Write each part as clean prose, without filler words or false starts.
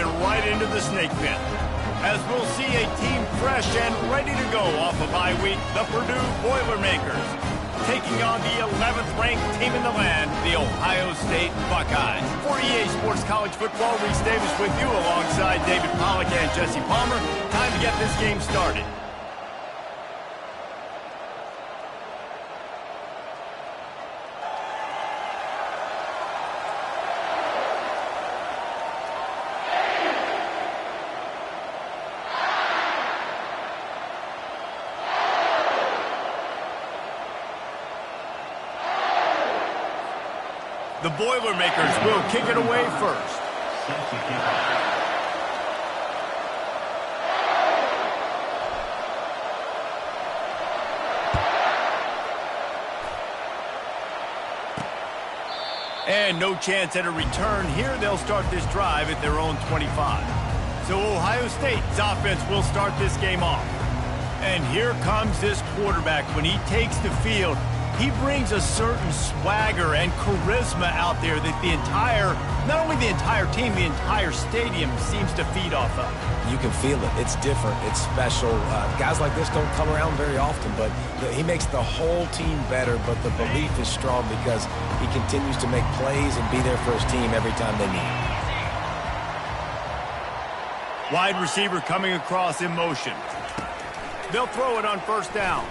headed right into the snake pit, as we'll see a team fresh and ready to go off a bye week, the Purdue Boilermakers, taking on the 11th-ranked team in the land, the Ohio State Buckeyes. For EA Sports College Football, Reese Davis with you alongside David Pollack and Jesse Palmer. Time to get this game started. The Boilermakers will kick it away first. And no chance at a return here. They'll start this drive at their own 25. So Ohio State's offense will start this game off. And here comes this quarterback. When he takes the field, he brings a certain swagger and charisma out there that not only the entire team, the entire stadium seems to feed off of. You can feel it. It's different. It's special. Guys like this don't come around very often, but he makes the whole team better, but the belief is strong because he continues to make plays and be there for his team every time they need. Wide receiver coming across in motion. They'll throw it on first down.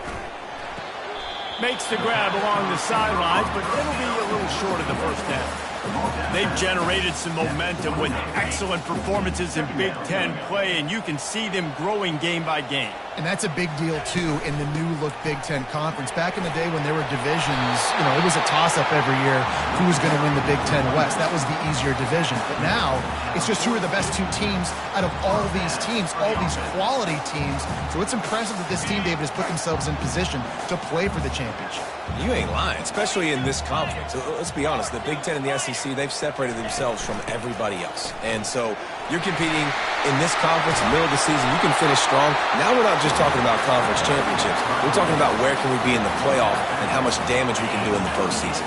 Makes the grab along the sidelines, but it'll be a little short of the first down. They've generated some momentum with excellent performances in Big Ten play, and you can see them growing game by game. And that's a big deal, too, in the new-look Big Ten Conference. Back in the day when there were divisions, it was a toss-up every year who was going to win the Big Ten West. That was the easier division. But now, it's just who are the best two teams out of all these teams, all these quality teams. So it's impressive that this team, David, has put themselves in position to play for the championship. You ain't lying, especially in this conference. Let's be honest, the Big Ten and the SEC, they've separated themselves from everybody else. And so you're competing in this conference, middle of the season. You can finish strong. Now we're not just talking about conference championships. We're talking about where can we be in the playoff and how much damage we can do in the postseason.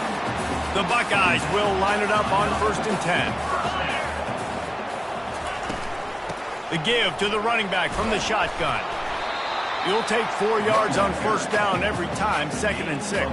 The Buckeyes will line it up on 1st and 10. The give to the running back from the shotgun. You'll take 4 yards on first down every time, 2nd and 6.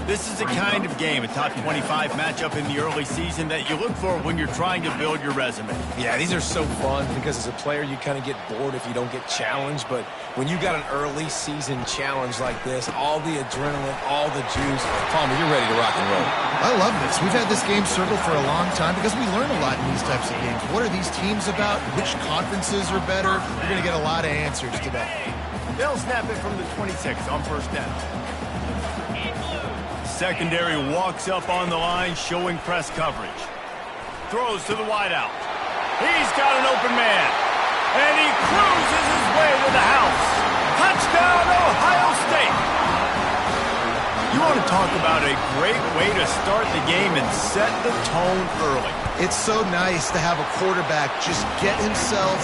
This is the kind of game, a top 25 matchup in the early season that you look for when you're trying to build your resume. Yeah, these are so fun because as a player you kind of get bored if you don't get challenged, but when you got an early season challenge like this, all the adrenaline, all the juice, Palmer, you're ready to rock and roll. I love this. We've had this game circled for a long time because we learn a lot in these types of games. What are these teams about? Which conferences are better? You're going to get a lot of answers today. They'll snap it from the 26 on first down. Secondary walks up on the line, showing press coverage. Throws to the wideout. He's got an open man. And he cruises his way to the house. Touchdown, Ohio State. You want to talk about a great way to start the game and set the tone early. It's so nice to have a quarterback just get himself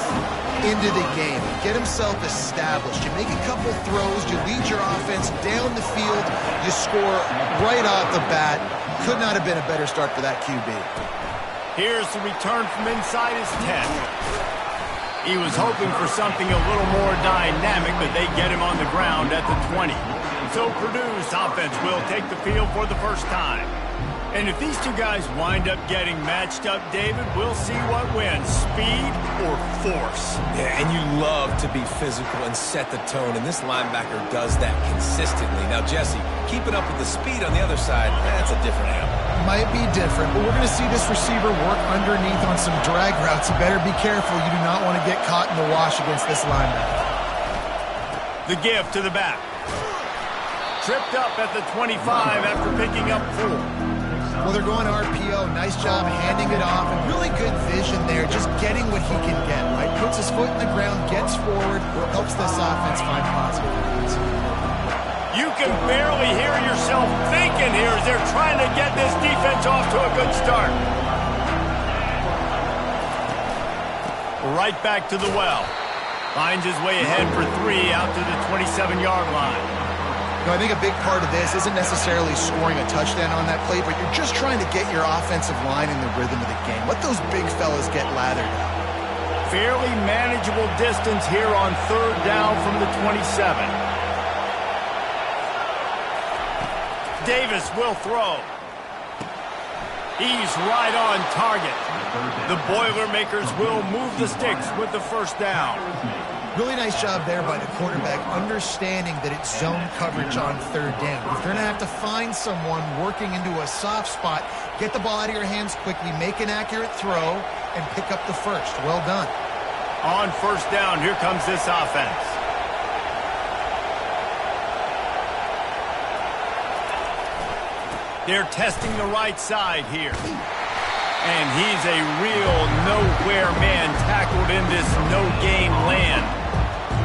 into the game, get himself established. You make a couple throws, you lead your offense down the field, you score right off the bat. Could not have been a better start for that QB. Here's the return from inside his 10. He was hoping for something a little more dynamic, but they get him on the ground at the 20. So Purdue's offense will take the field for the first time. And if these two guys wind up getting matched up, David, we'll see what wins, speed or force. Yeah, and you love to be physical and set the tone, and this linebacker does that consistently. Now, Jesse, keeping up with the speed on the other side, that's a different animal. Might be different, but we're going to see this receiver work underneath on some drag routes. You better be careful. You do not want to get caught in the wash against this linebacker. The give to the back. Tripped up at the 25 after picking up 4. Well, they're going RPO. Nice job handing it off, and really good vision there, just getting what he can get, right? Puts his foot in the ground, gets forward, helps this offense find positive points. You can barely hear yourself thinking here as they're trying to get this defense off to a good start. Right back to the well. Finds his way ahead for 3 out to the 27-yard line. I think a big part of this isn't necessarily scoring a touchdown on that play, but you're just trying to get your offensive line in the rhythm of the game. Let those big fellas get lathered up. Fairly manageable distance here on 3rd down from the 27. Davis will throw. He's right on target. The Boilermakers will move the sticks with the 1st down. Really nice job there by the quarterback, understanding that it's zone coverage on 3rd down. If they're going to have to find someone working into a soft spot, get the ball out of your hands quickly, make an accurate throw, and pick up the 1st. Well done. On 1st down, here comes this offense. They're testing the right side here. And he's a real nowhere man tackled in this no-gain land.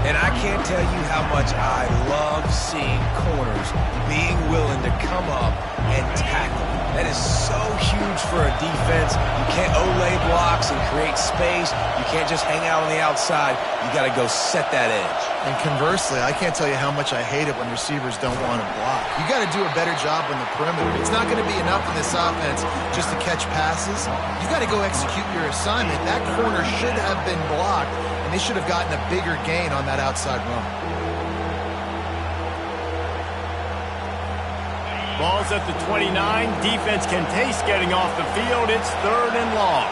And I can't tell you how much I love seeing corners being willing to come up and tackle. That is so huge for a defense. You can't olay blocks and create space. You can't just hang out on the outside. You got to go set that edge. And conversely, I can't tell you how much I hate it when receivers don't want to block. You got to do a better job on the perimeter. It's not going to be enough in this offense just to catch passes. You got to go execute your assignment. That corner should have been blocked, and they should have gotten a bigger gain on that outside run. Ball's at the 29. Defense can taste getting off the field. It's 3rd and long.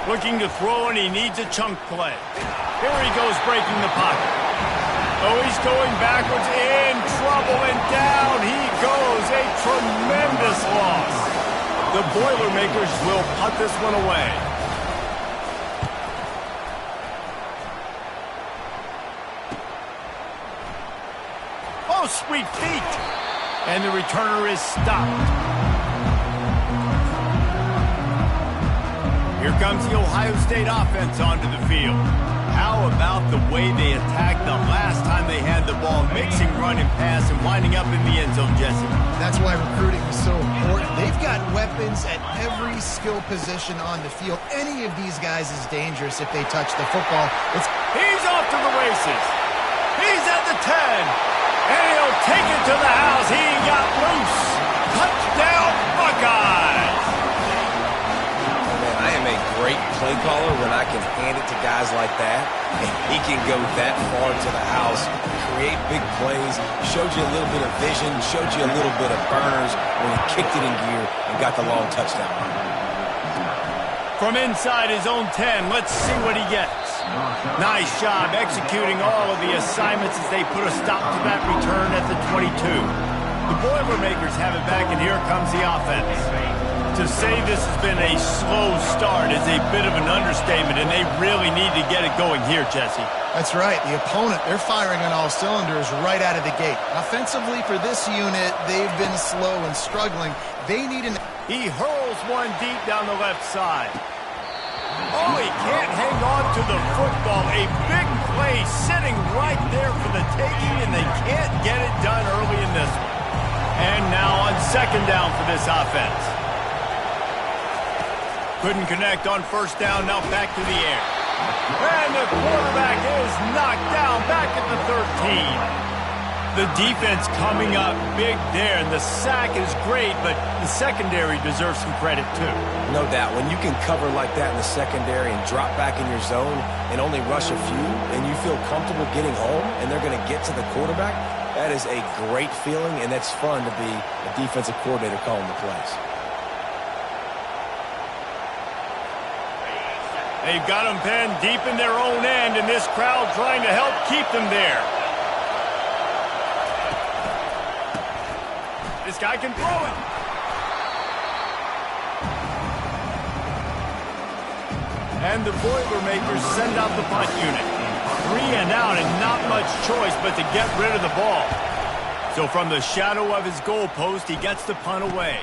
Looking to throw, and he needs a chunk play. Here he goes breaking the pocket. Oh, he's going backwards, in trouble, and down he goes. A tremendous loss. The Boilermakers will punt this one away. Oh, sweet feet. And the returner is stopped. Here comes the Ohio State offense onto the field. How about the way they attacked the last time they had the ball, mixing run and pass and winding up in the end zone, Jesse? That's why recruiting is so important. They've got weapons at every skill position on the field. Any of these guys is dangerous if they touch the football. He's off to the races. He's at the 10. And he'll take it to the house. He got loose. Touchdown, Buckeyes. Man, I am a great play caller when I can hand it to guys like that. And he can go that far to the house, create big plays, showed you a little bit of vision, showed you a little bit of burners when he kicked it in gear and got the long touchdown. From inside his own 10, let's see what he gets. Nice job executing all of the assignments as they put a stop to that return at the 22. The Boilermakers have it back, and here comes the offense. To say this has been a slow start is a bit of an understatement, and they really need to get it going here, Jesse. That's right. The opponent, they're firing on all cylinders right out of the gate. Offensively for this unit, they've been slow and struggling. They need an... He hurls one deep down the left side. Oh, he can't hang on to the football. A big play sitting right there for the taking, and they can't get it done early in this one. And now on 2nd down for this offense. Couldn't connect on 1st down, now back to the air. And the quarterback is knocked down back at the 13. The defense coming up big there, and the sack is great, but the secondary deserves some credit too. No doubt. When you can cover like that in the secondary and drop back in your zone and only rush a few, and you feel comfortable getting home, and they're going to get to the quarterback, that is a great feeling, and that's fun to be a defensive coordinator calling the plays. They've got them pinned deep in their own end, and this crowd trying to help keep them there. This guy can throw it. And the Boilermakers send out the punt unit. 3 and out, and not much choice but to get rid of the ball. So from the shadow of his goalpost, he gets the punt away.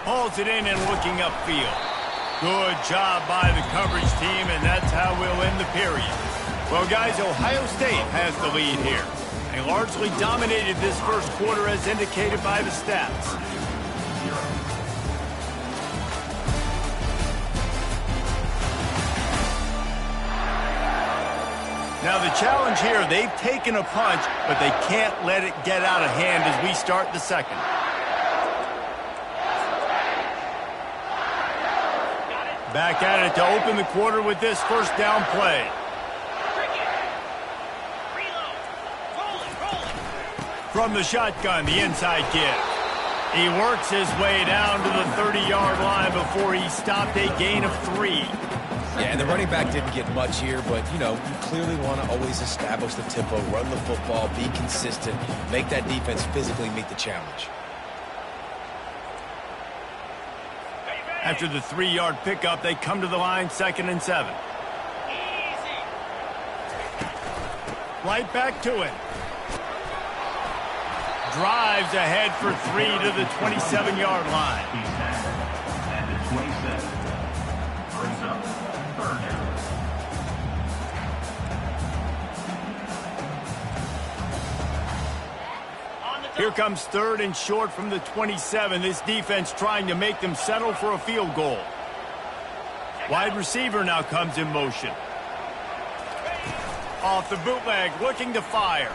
Hauls it in and looking upfield. Good job by the coverage team, and that's how we'll end the period. Well, guys, Ohio State has the lead here. They largely dominated this first quarter as indicated by the stats. Now the challenge here, they've taken a punch, but they can't let it get out of hand as we start the second. Back at it to open the quarter with this first down play. From the shotgun, the inside give. He works his way down to the 30-yard line before he stopped a gain of 3. Yeah, and the running back didn't get much here, but, you clearly want to always establish the tempo, run the football, be consistent, make that defense physically meet the challenge. After the 3-yard pickup, they come to the line 2nd and 7. Right back to it. Drives ahead for 3 to the 27-yard line. At the 27. Brings up 3rd down. Here comes 3rd and short from the 27. This defense trying to make them settle for a field goal. Wide receiver now comes in motion. Off the bootleg, looking to fire.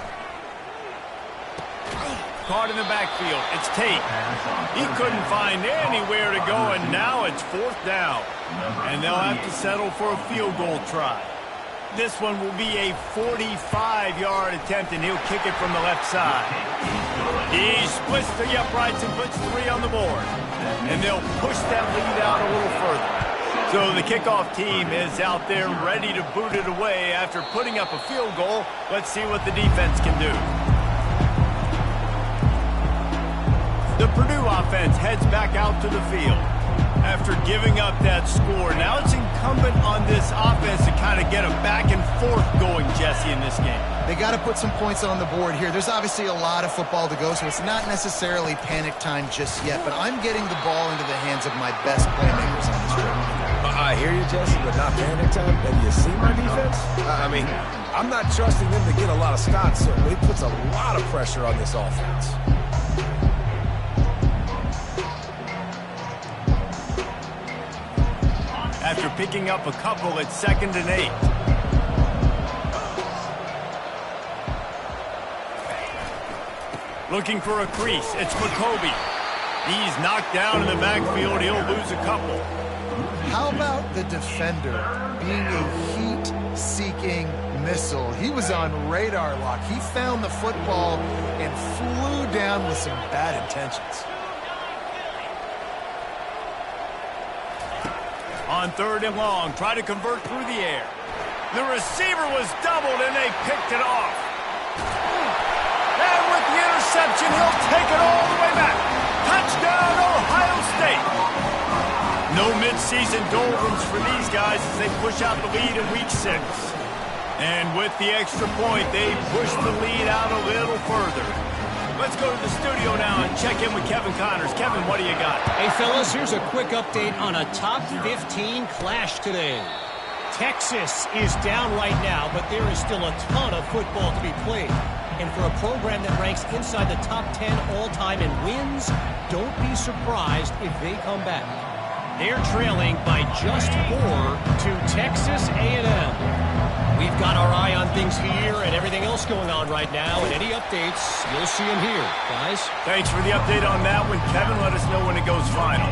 Caught in the backfield. It's Tate. He couldn't find anywhere to go, and now it's 4th down. And they'll have to settle for a field goal try. This one will be a 45-yard attempt, and he'll kick it from the left side. He splits the uprights and puts 3 on the board. And they'll push that lead out a little further. So the kickoff team is out there ready to boot it away after putting up a field goal. Let's see what the defense can do. The Purdue offense heads back out to the field. After giving up that score, now it's incumbent on this offense to kind of get a back and forth going, Jesse, in this game. They got to put some points on the board here. There's obviously a lot of football to go, so it's not necessarily panic time just yet, but I'm getting the ball into the hands of my best playmakers on this trip. I hear you, Jesse, but not panic time. And you see my defense? I'm not trusting them to get a lot of stops, so it puts a lot of pressure on this offense. After picking up a couple, it's 2nd and 8. Looking for a crease. It's McCoby. He's knocked down in the backfield. He'll lose a couple. How about the defender being a heat-seeking missile? He was on radar lock. He found the football and flew down with some bad intentions. On 3rd and long, try to convert through the air. The receiver was doubled, and they picked it off. And with the interception, he'll take it all the way back. Touchdown, Ohio State. No midseason doldrums for these guys as they push out the lead in Week 6. And with the extra point, they push the lead out a little further. Let's go to the studio now and check in with Kevin Connors. Kevin, what do you got? Hey, fellas, here's a quick update on a top 15 clash today. Texas is down right now, but there is still a ton of football to be played. And for a program that ranks inside the top 10 all-time in wins, don't be surprised if they come back. They're trailing by just 4 to Texas A&M. We've got our eye on things here and everything else going on right now, and any updates, you'll see them here, guys. Thanks for the update on that one, Kevin. Let us know when it goes final.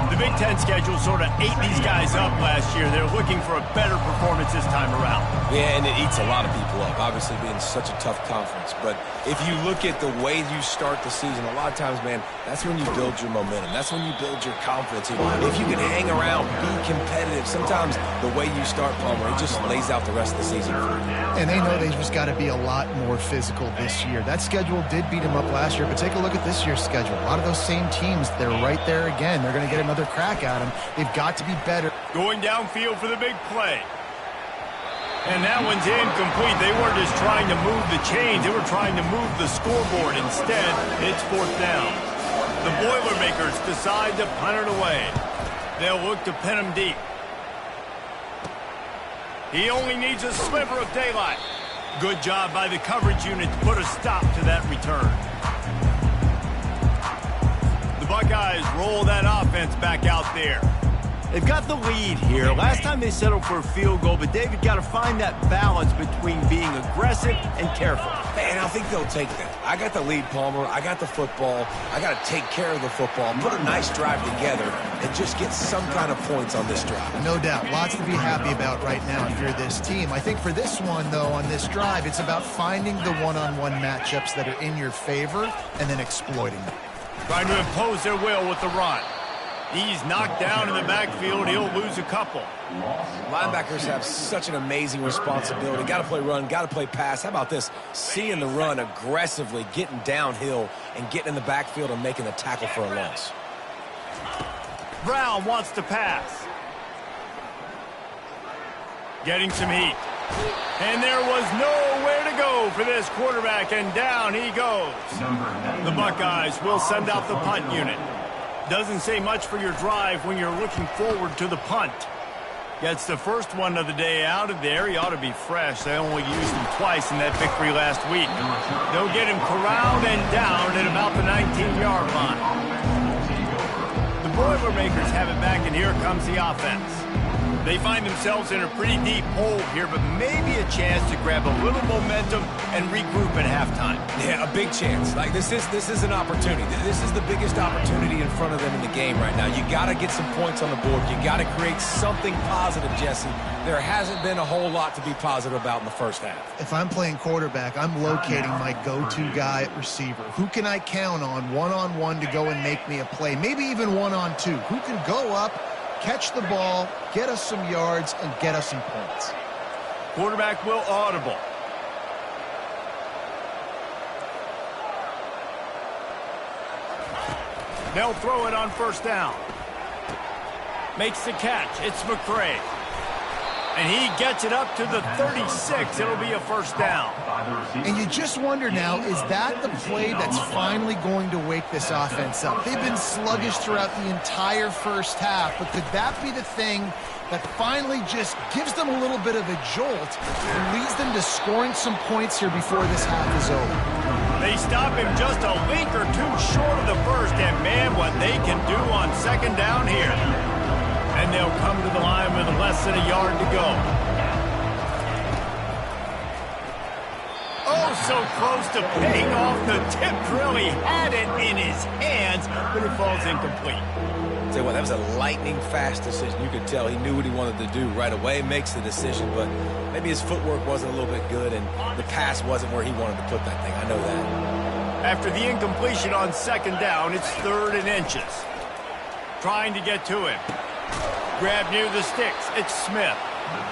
The Big Ten schedule sort of ate these guys up last year. They're looking for a better performance this time around. Yeah, and it eats a lot of people up, obviously being such a tough conference. But if you look at the way you start the season, a lot of times, man, that's when you build your momentum. That's when you build your confidence. If you can hang around, be competitive, sometimes the way you start, Palmer, it just lays out the rest of the season for you. And they know they just got to be a lot more physical this year. That schedule did beat them up last year, but take a look at this year's schedule. A lot of those same teams, they're right there again. They're going to get another crack at them. They've got to be better. Going downfield for the big play. And that one's incomplete. They weren't just trying to move the chains. They were trying to move the scoreboard. Instead, it's 4th down. The Boilermakers decide to punt it away. They'll look to pin him deep. He only needs a sliver of daylight. Good job by the coverage unit to put a stop to that return. The Buckeyes roll that offense back out there. They've got the lead here. Last time they settled for a field goal, but David got to find that balance between being aggressive and careful. And I think they'll take that. I got the lead, Palmer. I got the football. I got to take care of the football, put a nice drive together, and just get some kind of points on this drive. No doubt. Lots to be happy about right now if you're this team. I think for this one, though, on this drive, it's about finding the one-on-one matchups that are in your favor and then exploiting them. Trying to impose their will with the run. He's knocked down in the backfield. He'll lose a couple. Linebackers have such an amazing responsibility. Got to play run, got to play pass. How about this? Seeing the run aggressively, getting downhill, and getting in the backfield and making the tackle for a loss. Brown wants to pass. Getting some heat. And there was nowhere to go for this quarterback, and down he goes. The Buckeyes will send out the punt unit. Doesn't say much for your drive when you're looking forward to the punt. Gets the first one of the day out of there. He ought to be fresh. They only used him twice in that victory last week. They'll get him corralled and down at about the 19-yard line. The Boilermakers have it back, and here comes the offense. They find themselves in a pretty deep hole here, but maybe a chance to grab a little momentum and regroup at halftime. Yeah, a big chance. Like this is an opportunity. This is the biggest opportunity in front of them in the game right now. You got to get some points on the board. You got to create something positive, Jesse. There hasn't been a whole lot to be positive about in the first half. If I'm playing quarterback, I'm locating my go-to guy at receiver. Who can I count on one-on-one to go and make me a play? Maybe even one-on-two. Who can go up, catch the ball, get us some yards, and get us some points. Quarterback will audible. They'll throw it on first down. Makes the catch. It's McCray. And he gets it up to the 36. It'll be a first down. And you just wonder now, is that the play that's finally going to wake this offense up? They've been sluggish throughout the entire first half, but could that be the thing that finally just gives them a little bit of a jolt and leads them to scoring some points here before this half is over? They stop him just a link or two short of the first, and man, what they can do on second down here. And they'll come to the line with less than a yard to go. Oh, so close to paying off the tip drill. He had it in his hands, but it falls incomplete. Tell you what, that was a lightning-fast decision. You could tell he knew what he wanted to do right away, makes the decision, but maybe his footwork wasn't a little bit good, and the pass wasn't where he wanted to put that thing. I know that. After the incompletion on second down, it's 3rd and inches. Trying to get to him. Grab near the sticks. It's Smith.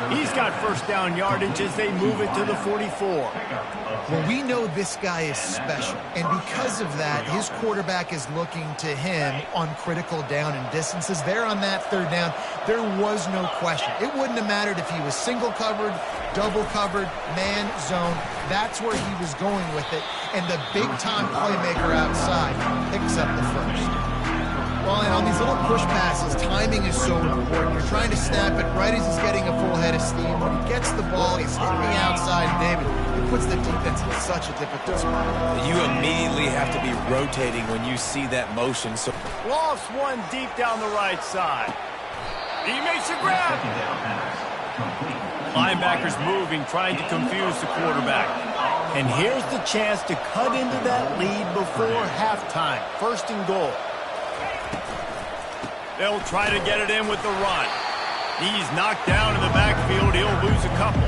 He's got first down yardage as they move it to the 44. Well, we know this guy is special, and because of that, his quarterback is looking to him on critical down and distances. There on that 3rd down, there was no question. It wouldn't have mattered if he was single covered, double covered, man, zone. That's where he was going with it, and the big-time playmaker outside picks up the first. Well, and on these little push passes, timing is so important. You're trying to snap it right as he's getting a full head of steam. When he gets the ball, he's hitting the outside, David. It puts the defense in such a difficult spot. You immediately have to be rotating when you see that motion. So Lost one deep down the right side. He makes a grab. Linebackers moving, trying to confuse the quarterback. And here's the chance to cut into that lead before halftime. 1st and goal. They'll try to get it in with the run. He's knocked down in the backfield. He'll lose a couple.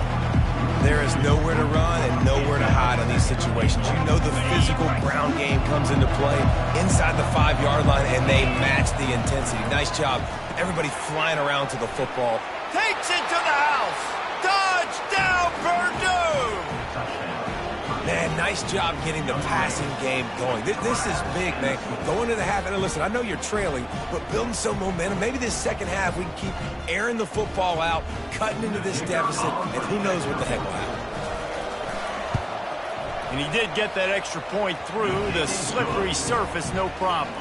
there is nowhere to run and nowhere to hide in these situations. You know the physical ground game comes into play inside the 5-yard line, and they match the intensity. Nice job. Everybody flying around to the football. Takes it to the house. Touchdown, Purdue! Man, nice job getting the passing game going. This is big, man. Going to the half, and listen, I know you're trailing, but building some momentum. Maybe this second half we can keep airing the football out, cutting into this deficit, and who knows what the heck will happen. And he did get that extra point through the slippery surface, no problem.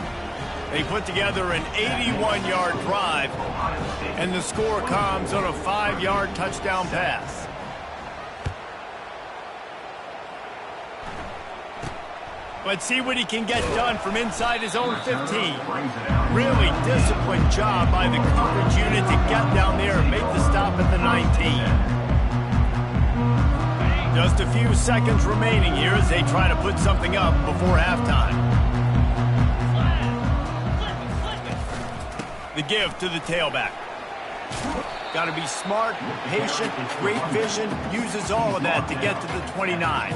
They put together an 81-yard drive, and the score comes on a 5-yard touchdown pass. Let's see what he can get done from inside his own 15. Really disciplined job by the coverage unit to get down there and make the stop at the 19. Just a few seconds remaining here as they try to put something up before halftime. The give to the tailback. Got to be smart, patient, great vision, uses all of that to get to the 29.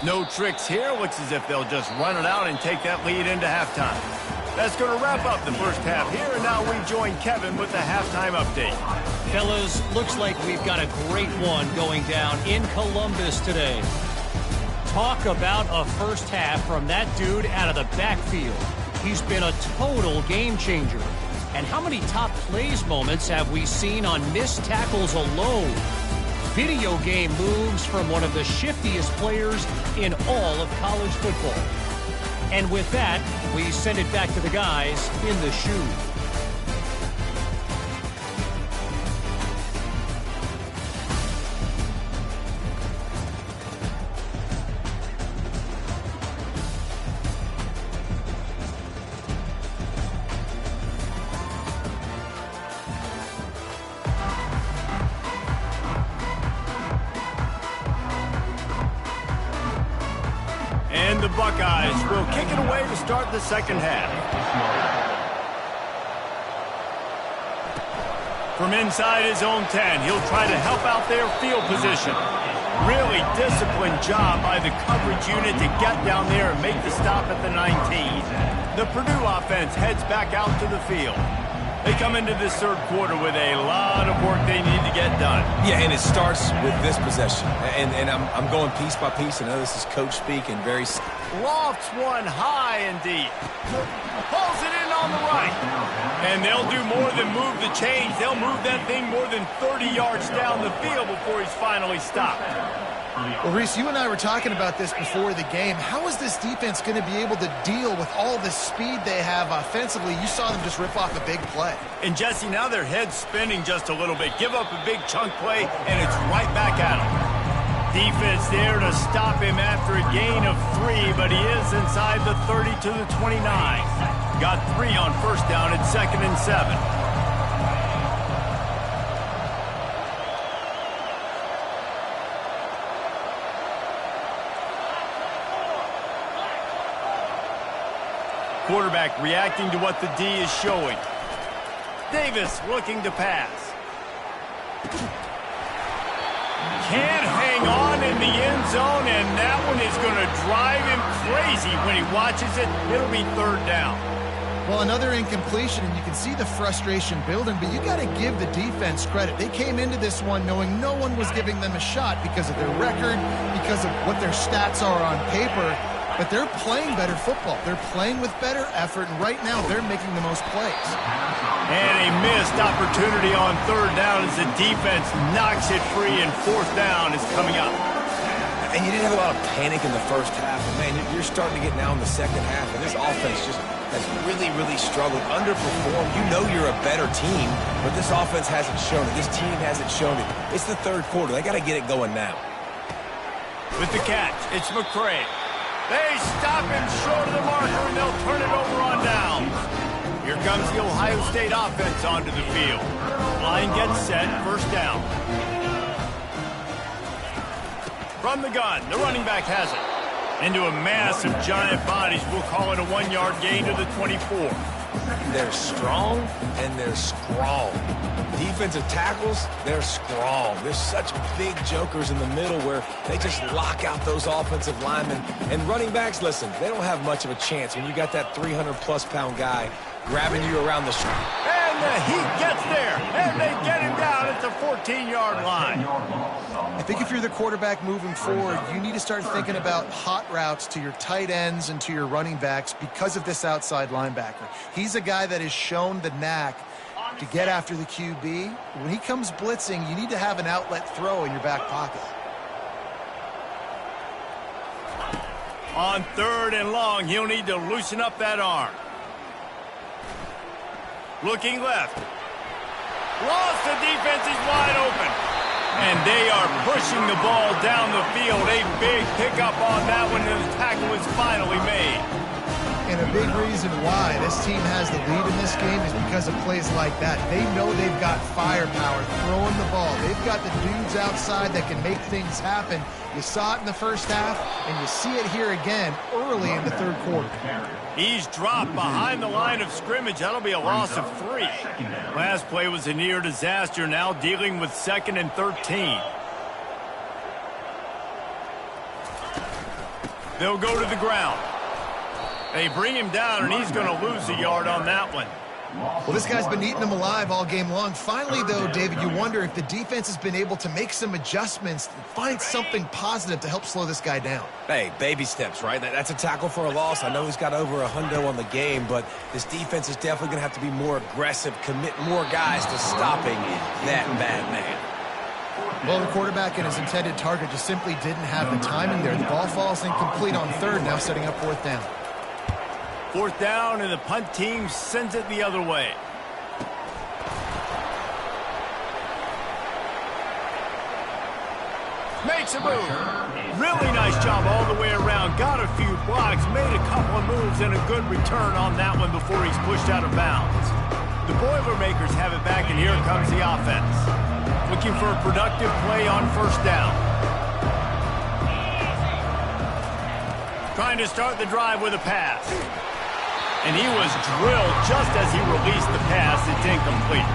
No tricks here. Looks as if they'll just run it out and take that lead into halftime. That's going to wrap up the first half here, and now we join Kevin with the halftime update. Fellas, looks like we've got a great one going down in Columbus today. Talk about a first half from that dude out of the backfield. He's been a total game changer. And how many top plays moments have we seen on missed tackles alone? Video game moves from one of the shiftiest players in all of college football. And with that, we send it back to the guys in the shoe. And the Buckeyes will kick it away to start the second half. From inside his own 10, he'll try to help out their field position. Really disciplined job by the coverage unit to get down there and make the stop at the 19. The Purdue offense heads back out to the field. They come into this third quarter with a lot of work they need to get done. Yeah, and it starts with this possession. And I'm going piece by piece. I know this is coach speak and very... Lofts one high and deep. Pulls it in on the right. And they'll do more than move the chains. They'll move that thing more than 30 yards down the field before he's finally stopped. Well, Reese, you and I were talking about this before the game. How is this defense going to be able to deal with all the speed they have offensively? You saw them just rip off a big play. And, Jesse, now their head's spinning just a little bit. Give up a big chunk play, and it's right back at them. Defense there to stop him after a gain of 3, but he is inside the 30 to the 29. Got 3 on first down at 2nd and 7. Quarterback reacting to what the D is showing. Davis looking to pass. Can't hang on in the end zone, and that one is going to drive him crazy when he watches it. It'll be 3rd down. Well, another incompletion, and you can see the frustration building, but you got to give the defense credit. They came into this one knowing no one was giving them a shot because of their record, because of what their stats are on paper. But they're playing better football. They're playing with better effort, and right now they're making the most plays. And a missed opportunity on 3rd down as the defense knocks it free, and 4th down is coming up. And you didn't have a lot of panic in the first half. And, man, you're starting to get now in the second half, and this offense just has really, really struggled, underperformed. You know you're a better team, but this offense hasn't shown it. This team hasn't shown it. It's the 3rd quarter. They got to get it going now. With the catch, it's McCray. They stop him short of the marker, and they'll turn it over on downs. Here comes the Ohio State offense onto the field. Line gets set, 1st down. From the gun, the running back has it. Into a mass of giant bodies. We'll call it a 1-yard gain to the 24. They're strong, and they're strong. Defensive tackles, they're strong. There's such big jokers in the middle where they just lock out those offensive linemen. And running backs, listen, they don't have much of a chance when you got that 300-plus-pound guy grabbing you around the shoulder. And the heat gets there, and they get him down at the 14-yard line. I think if you're the quarterback moving forward, you need to start thinking about hot routes to your tight ends and to your running backs because of this outside linebacker. He's a guy that has shown the knack to get after the QB. When he comes blitzing, you need to have an outlet throw in your back pocket. On 3rd and long, he'll need to loosen up that arm. Looking left. Lost, the defense is wide open. And they are pushing the ball down the field. A big pickup on that one, and the tackle is finally made. And a big reason why this team has the lead in this game is because of plays like that. They know they've got firepower throwing the ball. They've got the dudes outside that can make things happen. You saw it in the first half, and you see it here again early in the third quarter. He's dropped behind the line of scrimmage. That'll be a loss of 3. Last play was a near disaster, now dealing with 2nd and 13. They'll go to the ground. They bring him down, and he's going to lose a yard on that one. Well, this guy's been eating them alive all game long. Finally, though, David, you wonder if the defense has been able to make some adjustments and find something positive to help slow this guy down. Hey, baby steps, right? That's a tackle for a loss. I know he's got over a hundo on the game, but this defense is definitely going to have to be more aggressive, commit more guys to stopping that bad man. Well, the quarterback and his intended target just simply didn't have the timing there. The ball falls incomplete on 3rd, now setting up 4th down. 4th down, and the punt team sends it the other way. Makes a move. Really nice job all the way around. Got a few blocks, made a couple of moves, and a good return on that one before he's pushed out of bounds. The Boilermakers have it back, and here comes the offense. Looking for a productive play on 1st down. Trying to start the drive with a pass. And he was drilled just as he released the pass. It's incomplete.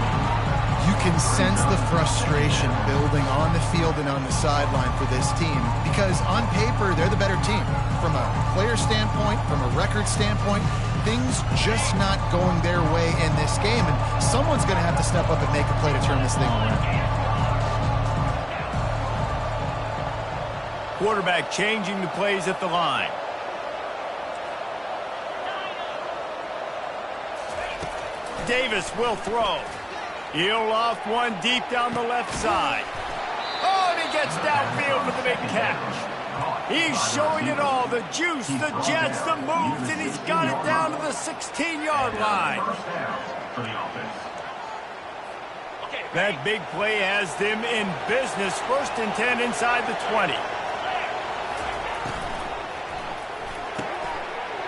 You can sense the frustration building on the field and on the sideline for this team because on paper, they're the better team. From a player standpoint, from a record standpoint, things just not going their way in this game. And someone's going to have to step up and make a play to turn this thing around. Quarterback changing the plays at the line. Davis will throw. He'll loft one deep down the left side. Oh, and he gets downfield for the big catch. He's showing it all, the juice, the jets, the moves, and he's got it down to the 16-yard line. That big play has them in business. 1st and 10 inside the 20.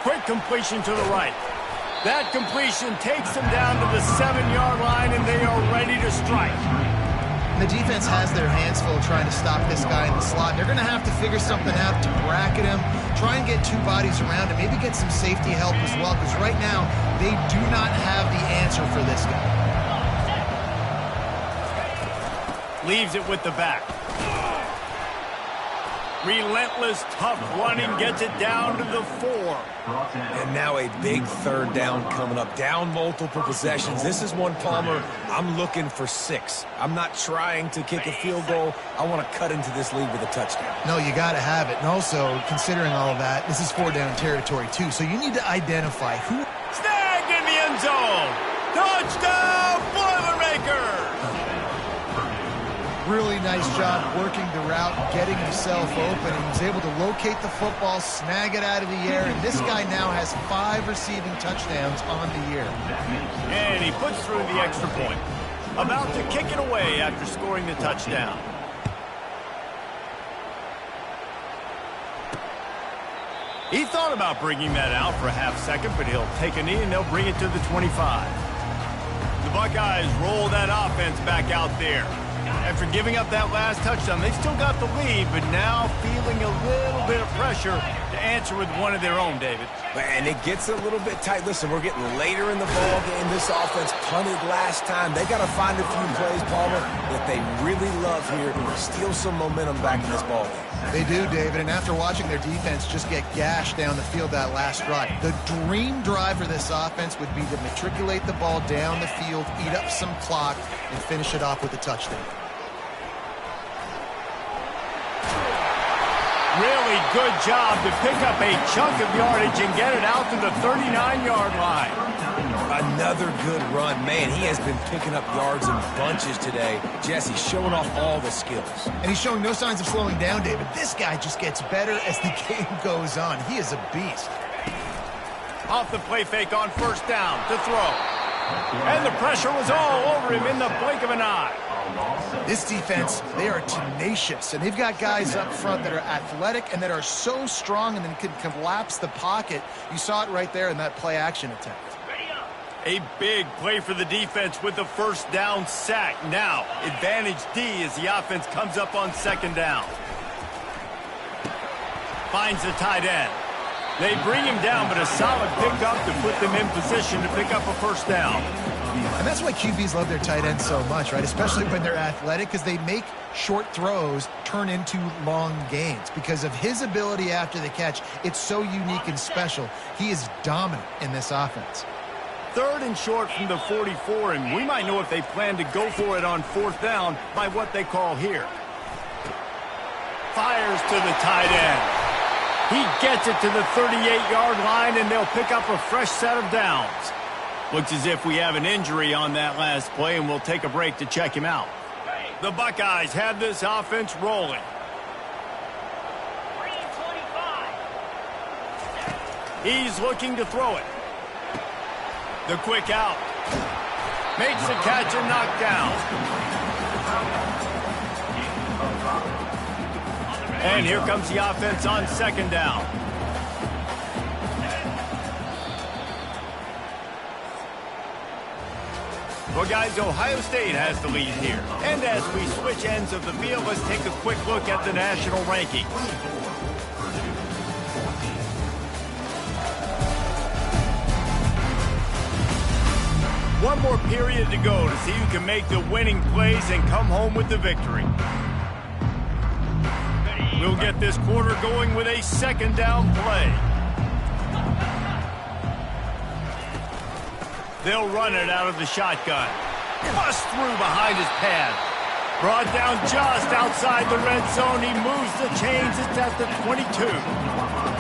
Quick completion to the right. That completion takes them down to the 7-yard line, and they are ready to strike. The defense has their hands full trying to stop this guy in the slot. They're going to have to figure something out to bracket him, try and get 2 bodies around him, maybe get some safety help as well, because right now they do not have the answer for this guy. Leaves it with the back. Relentless, tough running, gets it down to the 4. And now a big 3rd down coming up. Down multiple possessions. This is one, Palmer, I'm looking for 6. I'm not trying to kick a field goal. I want to cut into this lead with a touchdown. No, you got to have it. And also, considering all of that, this is 4-down territory, too. So you need to identify who... Snagged in the end zone. Touchdown, Boilermakers! Really nice job working the route, getting himself open. He was able to locate the football, snag it out of the air, and this guy now has 5 receiving touchdowns on the year. And he puts through the extra point. About to kick it away after scoring the touchdown. He thought about bringing that out for a half second, but he'll take a knee and they'll bring it to the 25. The Buckeyes roll that offense back out there. After giving up that last touchdown, they've still got the lead, but now feeling a little bit of pressure to answer with one of their own, David. And it gets a little bit tight. Listen, we're getting later in the ball game. This offense punted last time. They got to find a few plays, Palmer, that they really love here to steal some momentum back in this ball game. They do, David, and after watching their defense just get gashed down the field that last drive, the dream drive for this offense would be to matriculate the ball down the field, eat up some clock, and finish it off with a touchdown. Really good job to pick up a chunk of yardage and get it out to the 39-yard line. Another good run. Man, he has been picking up yards in bunches today. Jesse showing off all the skills. And he's showing no signs of slowing down, David. This guy just gets better as the game goes on. He is a beast. Off the play fake on 1st down to throw. And the pressure was all over him in the blink of an eye. This defense, they are tenacious, and they've got guys up front that are athletic and that are so strong and then can collapse the pocket. You saw it right there in that play-action attempt. A big play for the defense with the first down sack. Now, advantage D as the offense comes up on second down. Finds the tight end. They bring him down, but a solid pickup to put them in position to pick up a first down. And that's why QBs love their tight ends so much, right? Especially when they're athletic, because they make short throws turn into long gains. Because of his ability after the catch, it's so unique and special. He is dominant in this offense. Third and short from the 44, and we might know if they plan to go for it on fourth down by what they call here. Fires to the tight end. He gets it to the 38-yard line, and they'll pick up a fresh set of downs. Looks as if we have an injury on that last play, and we'll take a break to check him out. The Buckeyes have this offense rolling. He's looking to throw it. The quick out. Makes the catch and knocked down. And here comes the offense on second down. Well, guys, Ohio State has the lead here. And as we switch ends of the field, let's take a quick look at the national rankings. One more period to go to see who can make the winning plays and come home with the victory. We'll get this quarter going with a second down play. They'll run it out of the shotgun. Bust through behind his pad. Brought down just outside the red zone. He moves the chains. It's at the 22.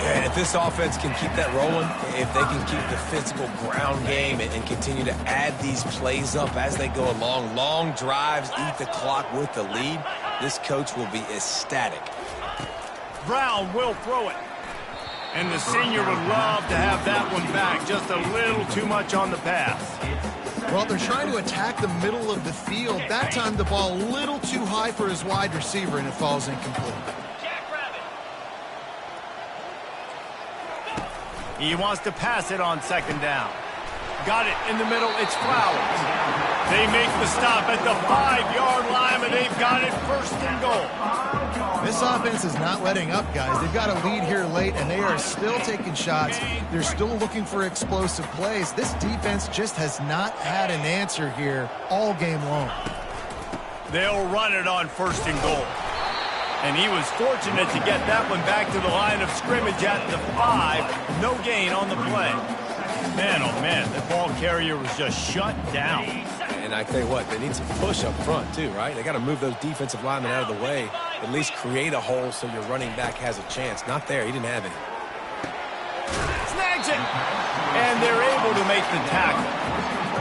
And if this offense can keep that rolling, if they can keep the physical ground game and continue to add these plays up as they go along, long drives, eat the clock with the lead, this coach will be ecstatic. Brown will throw it. And the senior would love to have that one back. Just a little too much on the pass. Well, they're trying to attack the middle of the field. That time the ball a little too high for his wide receiver, and it falls incomplete. He wants to pass it on second down. Got it in the middle. It's Flowers. They make the stop at the 5-yard line, and they've got it first and goal. This offense is not letting up, guys. They've got a lead here late, and they are still taking shots. They're still looking for explosive plays. This defense just has not had an answer here all game long. They'll run it on first and goal. And he was fortunate to get that one back to the line of scrimmage at the 5. No gain on the play. Man, oh man, the ball carrier was just shut down. And I tell you what, they need some push up front too, right? They got to move those defensive linemen out of the way, at least create a hole so your running back has a chance. Not there. He didn't have any. Snags it. And they're able to make the tackle.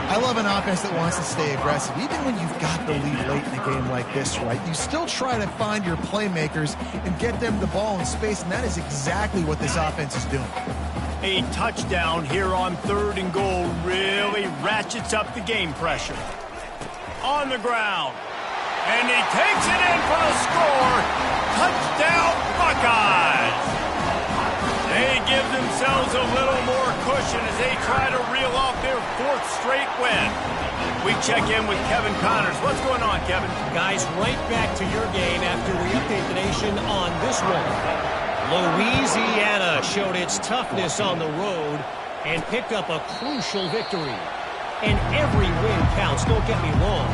I love an offense that wants to stay aggressive. Even when you've got the lead late in a game like this, right, you still try to find your playmakers and get them the ball in space, and that is exactly what this offense is doing. A touchdown here on third and goal really ratchets up the game pressure. On the ground. And he takes it in for the score. Touchdown, Buckeyes. They give themselves a little more cushion as they try to reel off their 4th straight win. We check in with Kevin Connors. What's going on, Kevin? Guys, right back to your game after we update the nation on this one. Louisiana showed its toughness on the road and picked up a crucial victory. And every win counts, don't get me wrong.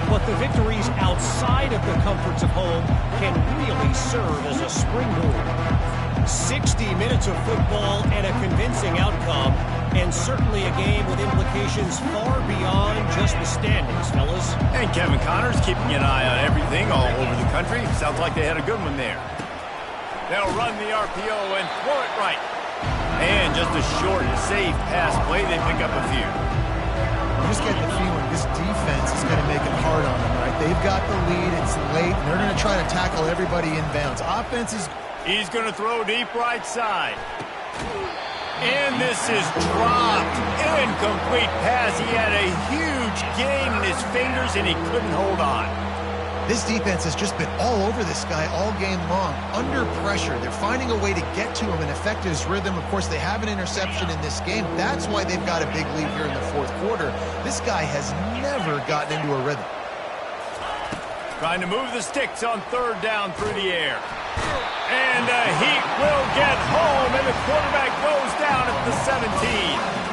But the victories outside of the comforts of home can really serve as a springboard. 60 minutes of football and a convincing outcome, and certainly a game with implications far beyond just the standings, fellas. And Kevin Connors keeping an eye on everything all over the country. Sounds like they had a good one there. They'll run the RPO and throw it right. And just a short, safe pass play. They pick up a few. You just get the feeling this defense is going to make it hard on them, right? They've got the lead. It's late, and they're going to try to tackle everybody inbounds. Offense is... He's going to throw deep right side. And this is dropped. Incomplete pass. He had a huge gain in his fingers, and he couldn't hold on. This defense has just been all over this guy all game long, under pressure. They're finding a way to get to him and affect his rhythm. Of course, they have an interception in this game. That's why they've got a big lead here in the fourth quarter. This guy has never gotten into a rhythm. Trying to move the sticks on third down through the air. And he will get home, and the quarterback goes down at the 17.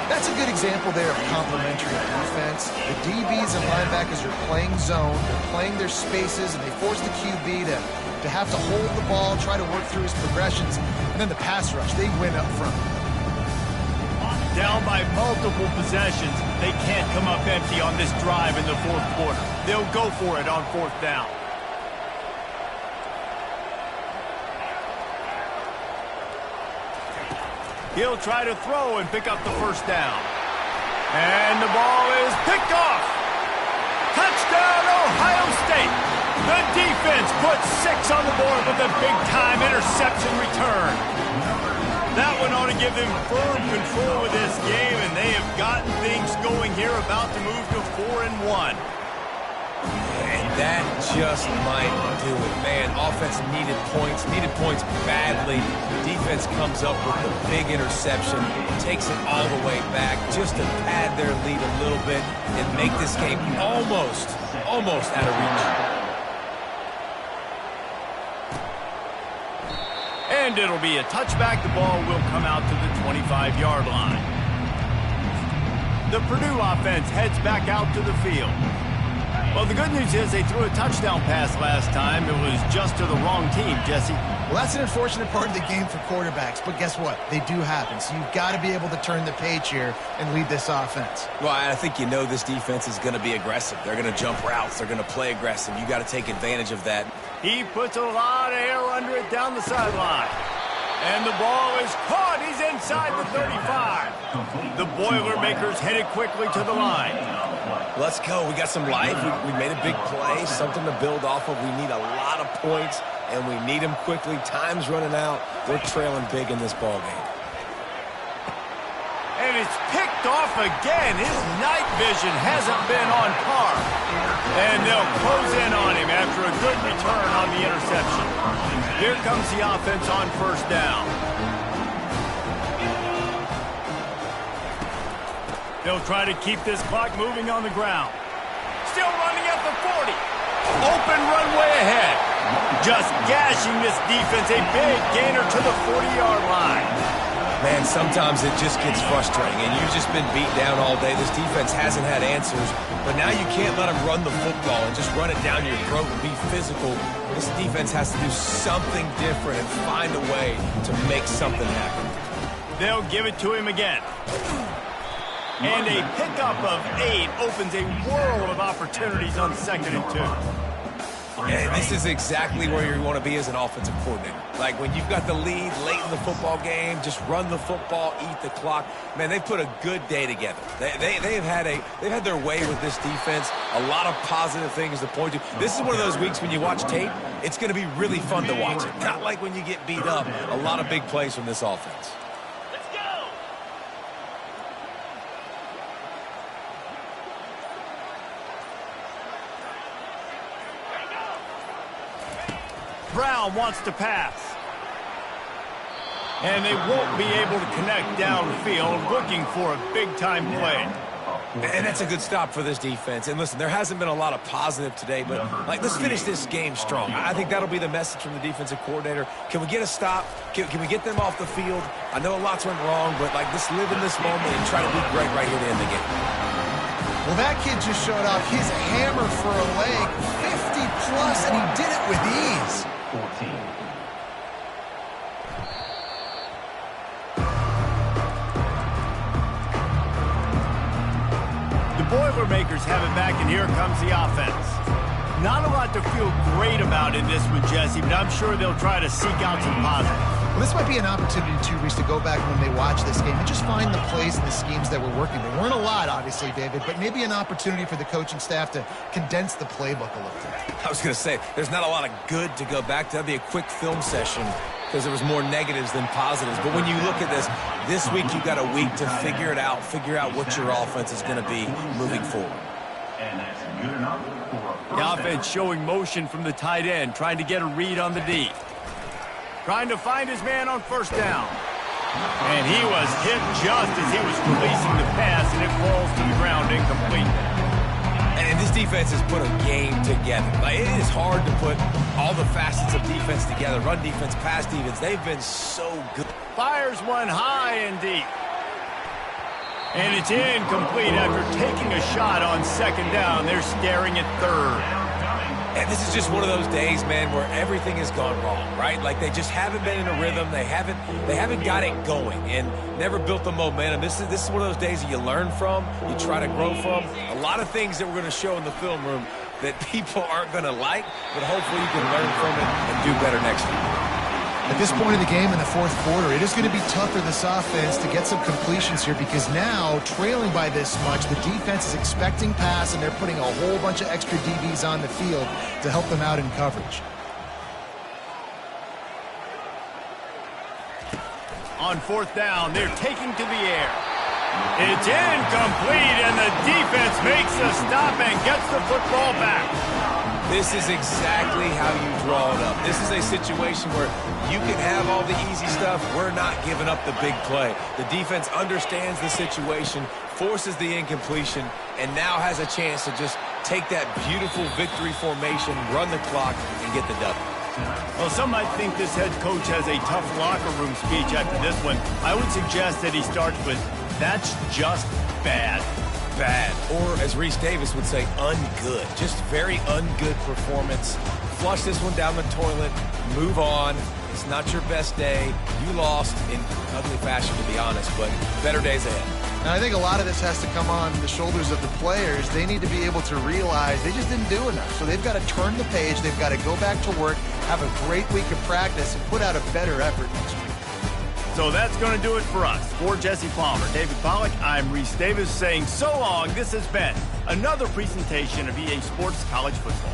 That's a good example there of complementary defense. The DBs and linebackers are playing zone, they're playing their spaces, and they force the QB to have to hold the ball, try to work through his progressions, and then the pass rush, they win up front. Down by multiple possessions, they can't come up empty on this drive in the fourth quarter. They'll go for it on fourth down. He'll try to throw and pick up the first down. And the ball is picked off. Touchdown, Ohio State. The defense puts 6 on the board with a big-time interception return. That one ought to give them firm control of this game, and they have gotten things going here, about to move to 4-1. And that just might do it. Man, offense needed points badly. Defense comes up with the big interception, takes it all the way back just to pad their lead a little bit and make this game almost out of reach. And it'll be a touchback. The ball will come out to the 25-yard line. The Purdue offense heads back out to the field. Well, the good news is they threw a touchdown pass last time. It was just to the wrong team, Jesse. Well, that's an unfortunate part of the game for quarterbacks, but guess what? They do happen, so you've got to be able to turn the page here and lead this offense. Well, I think you know this defense is going to be aggressive. They're going to jump routes. They're going to play aggressive. You got to take advantage of that. He puts a lot of air under it down the sideline. And the ball is caught. He's inside the 35. The Boilermakers headed quickly to the line. Let's go. We got some life. We made a big play, something to build off of. We need a lot of points, and we need them quickly. Time's running out. They're trailing big in this ball game. And it's picked off again. His night vision hasn't been on par. And they'll close in on him after a good return on the interception. Here comes the offense on first down. They'll try to keep this clock moving on the ground. Still running at the 40. Open runway ahead. Just gashing this defense. A big gainer to the 40-yard line. Man, sometimes it just gets frustrating, and you've just been beat down all day. This defense hasn't had answers, but now you can't let them run the football and just run it down your throat and be physical. This defense has to do something different and find a way to make something happen. They'll give it to him again. And a pickup of 8 opens a world of opportunities on 2nd and 2. And this is exactly where you want to be as an offensive coordinator. Like when you've got the lead late in the football game, just run the football, eat the clock. Man, they've put a good day together. They've had their way with this defense. A lot of positive things to point to. This is one of those weeks when you watch tape, it's going to be really fun to watch it. Not like when you get beat up. A lot of big plays from this offense. Brown wants to pass. And they won't be able to connect downfield, looking for a big-time play. And that's a good stop for this defense. And listen, there hasn't been a lot of positive today, but let's finish this game strong. I think that'll be the message from the defensive coordinator. Can we get a stop? Can we get them off the field? I know lots went wrong, but let's live in this moment and try to be great right here to end the game. Well, that kid just showed off his hammer for a leg, 50-plus, and he did it with ease. 14. The Boilermakers have it back, and here comes the offense. Not a lot to feel great about in this one, Jesse, but I'm sure they'll try to seek out some positives. Well, this might be an opportunity, too, Reese, to go back when they watch this game and just find the plays and the schemes that were working. There weren't a lot, obviously, David, but maybe an opportunity for the coaching staff to condense the playbook a little bit. I was going to say, there's not a lot of good to go back to. That'd be a quick film session because there was more negatives than positives. But when you look at this week you've got a week to figure it out, figure out what your offense is going to be moving forward. And that's good enough for a first The down. offense showing motion from the tight end, trying to get a read on the D. Trying to find his man on first down. And he was hit just as he was releasing the pass, and it falls to the ground incomplete. And this defense has put a game together. Like, it is hard to put all the facets of defense together. Run defense, pass defense. They've been so good. Fires one high and deep. And it's incomplete after taking a shot on second down. They're staring at third. And this is just one of those days, man, where everything has gone wrong, right? Like, they just haven't been in a rhythm. They haven't got it going and never built the momentum. This is one of those days that you learn from, you try to grow from. A lot of things that we're going to show in the film room that people aren't going to like, but hopefully you can learn from it and do better next week. At this point in the game in the fourth quarter, it is going to be tough for this offense to get some completions here because now, trailing by this much, the defense is expecting pass, and they're putting a whole bunch of extra DBs on the field to help them out in coverage. On fourth down, they're taking to the air. It's incomplete, and the defense makes a stop and gets the football back. This is exactly how you draw it up. This is a situation where you can have all the easy stuff. We're not giving up the big play. The defense understands the situation, forces the incompletion, and now has a chance to just take that beautiful victory formation, run the clock, and get the W. Well, some might think this head coach has a tough locker room speech after this one. I would suggest that he starts with, "That's just bad." Bad, or as Reese Davis would say, ungood. Just very ungood performance. Flush this one down the toilet, move on. It's not your best day. You lost in ugly fashion, to be honest, but better days ahead. And I think a lot of this has to come on the shoulders of the players. They need to be able to realize they just didn't do enough. So they've got to turn the page. They've got to go back to work, have a great week of practice, and put out a better effort next week. So that's going to do it for us. For Jesse Palmer, David Pollack, I'm Reese Davis saying so long. This has been another presentation of EA Sports College Football.